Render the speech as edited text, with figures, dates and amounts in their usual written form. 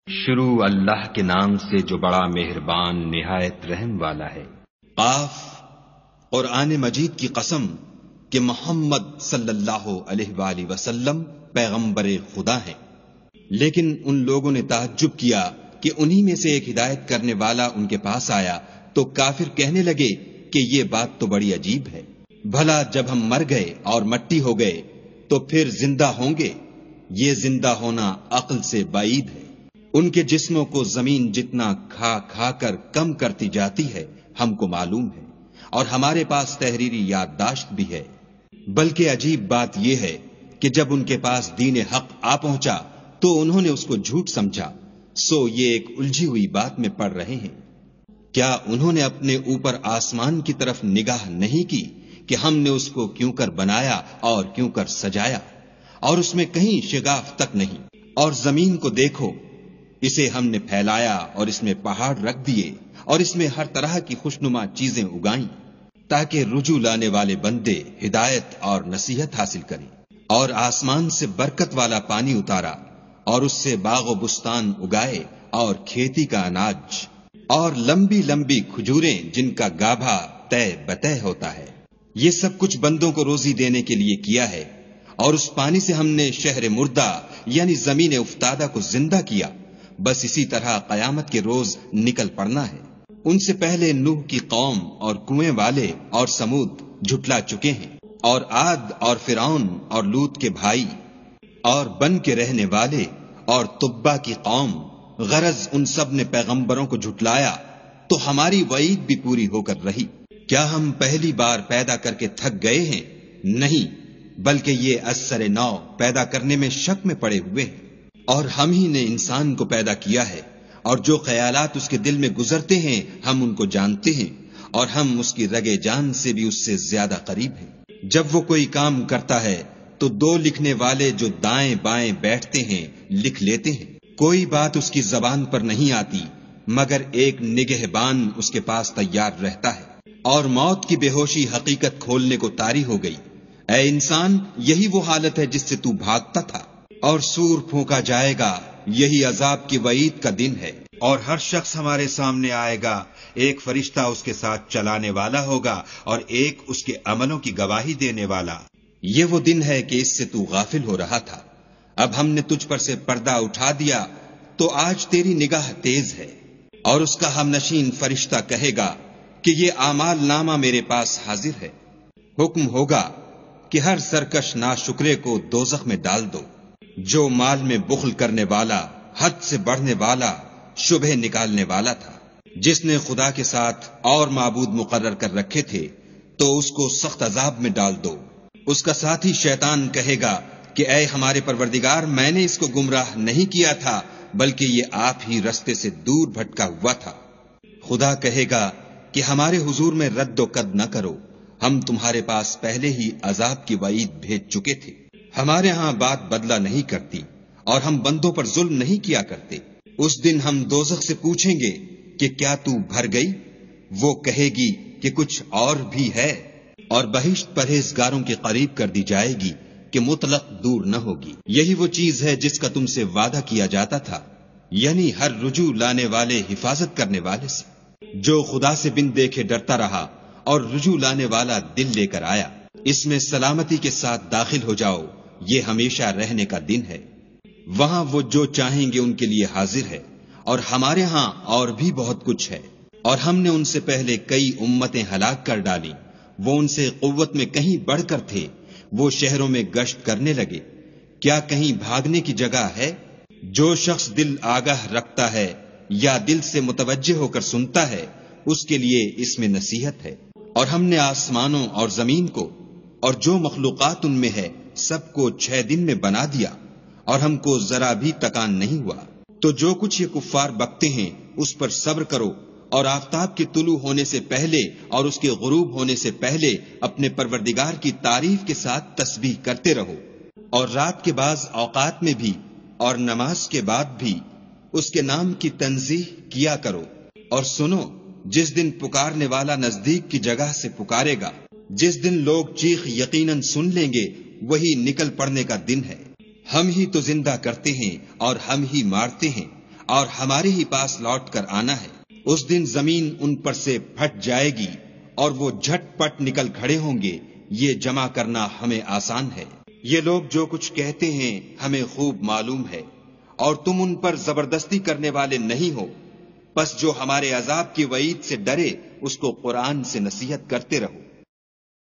شروع اللہ کے نام سے جو بڑا مہربان نہایت رحم والا ہے۔ قاف، قرآن مجید کی قسم کہ محمد صلی اللہ علیہ وآلہ وسلم پیغمبر خدا ہیں، لیکن ان لوگوں نے تعجب کیا کہ انہی میں سے ایک ہدایت کرنے والا ان کے پاس آیا تو کافر کہنے لگے کہ یہ بات تو بڑی عجیب ہے، بھلا جب ہم مر گئے اور مٹی ہو گئے تو پھر زندہ ہوں گے؟ یہ زندہ ہونا عقل سے بعید ہے۔ ان کے جسموں کو زمین جتنا کھا کھا کر کم کرتی جاتی ہے ہم کو معلوم ہے، اور ہمارے پاس تحریری یادداشت بھی ہے۔ بلکہ عجیب بات یہ ہے کہ جب ان کے پاس دین حق آ پہنچا تو انہوں نے اس کو جھوٹ سمجھا، سو یہ ایک الجھی ہوئی بات میں پڑ رہے ہیں۔ کیا انہوں نے اپنے اوپر آسمان کی طرف نگاہ نہیں کی کہ ہم نے اس کو کیوں کر بنایا اور کیوں کر سجایا، اور اس میں کہیں شگاف تک نہیں؟ اور زمین کو دیکھو، اسے ہم نے پھیلایا اور اس میں پہاڑ رکھ دیے اور اس میں ہر طرح کی خوشنما چیزیں اگائیں تاکہ رجوع لانے والے بندے ہدایت اور نصیحت حاصل کریں۔ اور آسمان سے برکت والا پانی اتارا اور اس سے باغ و بستان اگائے اور کھیتی کا اناج اور لمبی لمبی کھجوریں جن کا گابھا طے بطے ہوتا ہے۔ یہ سب کچھ بندوں کو روزی دینے کے لیے کیا ہے، اور اس پانی سے ہم نے شہر مردہ یعنی زمین افتادہ کو زندہ کیا۔ بس اسی طرح قیامت کے روز نکل پڑنا ہے۔ ان سے پہلے نوح کی قوم اور کنویں والے اور سمود جھٹلا چکے ہیں، اور عاد اور فرعون اور لوط کے بھائی اور بن کے رہنے والے اور تبا کی قوم، غرض ان سب نے پیغمبروں کو جھٹلایا تو ہماری وعید بھی پوری ہو کر رہی۔ کیا ہم پہلی بار پیدا کر کے تھک گئے ہیں؟ نہیں، بلکہ یہ ازسر نو پیدا کرنے میں شک میں پڑے ہوئے ہیں۔ اور ہم ہی نے انسان کو پیدا کیا ہے، اور جو خیالات اس کے دل میں گزرتے ہیں ہم ان کو جانتے ہیں، اور ہم اس کی رگے جان سے بھی اس سے زیادہ قریب ہیں۔ جب وہ کوئی کام کرتا ہے تو دو لکھنے والے جو دائیں بائیں بیٹھتے ہیں لکھ لیتے ہیں۔ کوئی بات اس کی زبان پر نہیں آتی مگر ایک نگہبان اس کے پاس تیار رہتا ہے۔ اور موت کی بے ہوشی حقیقت کھولنے کو طاری ہو گئی۔ اے انسان، یہی وہ حالت ہے جس سے تو بھاگتا تھا، اور سور پھونکا جائے گا، یہی عذاب کی وعید کا دن ہے۔ اور ہر شخص ہمارے سامنے آئے گا، ایک فرشتہ اس کے ساتھ چلانے والا ہوگا اور ایک اس کے عملوں کی گواہی دینے والا۔ یہ وہ دن ہے کہ اس سے تو غافل ہو رہا تھا، اب ہم نے تجھ پر سے پردہ اٹھا دیا تو آج تیری نگاہ تیز ہے۔ اور اس کا ہم نشین فرشتہ کہے گا کہ یہ اعمال نامہ میرے پاس حاضر ہے۔ حکم ہوگا کہ ہر سرکش ناشکرے کو دوزخ میں ڈال دو۔ جو مال میں بخل کرنے والا، حد سے بڑھنے والا، شبہ نکالنے والا تھا، جس نے خدا کے ساتھ اور معبود مقرر کر رکھے تھے، تو اس کو سخت عذاب میں ڈال دو۔ اس کا ساتھی شیطان کہے گا کہ اے ہمارے پروردگار، میں نے اس کو گمراہ نہیں کیا تھا بلکہ یہ آپ ہی رستے سے دور بھٹکا ہوا تھا۔ خدا کہے گا کہ ہمارے حضور میں رد و قد نہ کرو، ہم تمہارے پاس پہلے ہی عذاب کی وعید بھیج چکے تھے۔ ہمارے ہاں بات بدلہ نہیں کرتی اور ہم بندوں پر ظلم نہیں کیا کرتے۔ اس دن ہم دوزخ سے پوچھیں گے کہ کیا تو بھر گئی؟ وہ کہے گی کہ کچھ اور بھی ہے، اور بہشت پرہیزگاروں کے قریب کر دی جائے گی کہ مطلق دور نہ ہوگی۔ یہی وہ چیز ہے جس کا تم سے وعدہ کیا جاتا تھا، یعنی ہر رجوع لانے والے حفاظت کرنے والے سے، جو خدا سے بن دیکھے ڈرتا رہا اور رجوع لانے والا دل لے کر آیا۔ اس میں سلامتی کے ساتھ داخل ہو جاؤ، یہ ہمیشہ رہنے کا دن ہے۔ وہاں وہ جو چاہیں گے ان کے لیے حاضر ہے، اور ہمارے ہاں اور بھی بہت کچھ ہے۔ اور ہم نے ان سے پہلے کئی امتیں ہلاک کر ڈالی، وہ ان سے قوت میں کہیں بڑھ کر تھے، وہ شہروں میں گشت کرنے لگے، کیا کہیں بھاگنے کی جگہ ہے؟ جو شخص دل آگاہ رکھتا ہے یا دل سے متوجہ ہو کر سنتا ہے، اس کے لیے اس میں نصیحت ہے۔ اور ہم نے آسمانوں اور زمین کو اور جو مخلوقات ان میں ہے سب کو 6 دن میں بنا دیا، اور ہم کو ذرا بھی تکان نہیں ہوا۔ تو جو کچھ یہ کفار بکتے ہیں اس پر صبر کرو، اور آفتاب کے طلوع ہونے سے پہلے اور اس کے غروب ہونے سے پہلے اپنے پروردگار کی تعریف کے ساتھ تسبیح کرتے رہو، اور رات کے بعض اوقات میں بھی اور نماز کے بعد بھی اس کے نام کی تنزیح کیا کرو۔ اور سنو، جس دن پکارنے والا نزدیک کی جگہ سے پکارے گا، جس دن لوگ چیخ یقیناً سن لیں گے، وہی نکل پڑنے کا دن ہے۔ ہم ہی تو زندہ کرتے ہیں اور ہم ہی مارتے ہیں، اور ہمارے ہی پاس لوٹ کر آنا ہے۔ اس دن زمین ان پر سے پھٹ جائے گی اور وہ جھٹ پٹ نکل کھڑے ہوں گے، یہ جمع کرنا ہمیں آسان ہے۔ یہ لوگ جو کچھ کہتے ہیں ہمیں خوب معلوم ہے، اور تم ان پر زبردستی کرنے والے نہیں ہو، بس جو ہمارے عذاب کی وعید سے ڈرے اس کو قرآن سے نصیحت کرتے رہو۔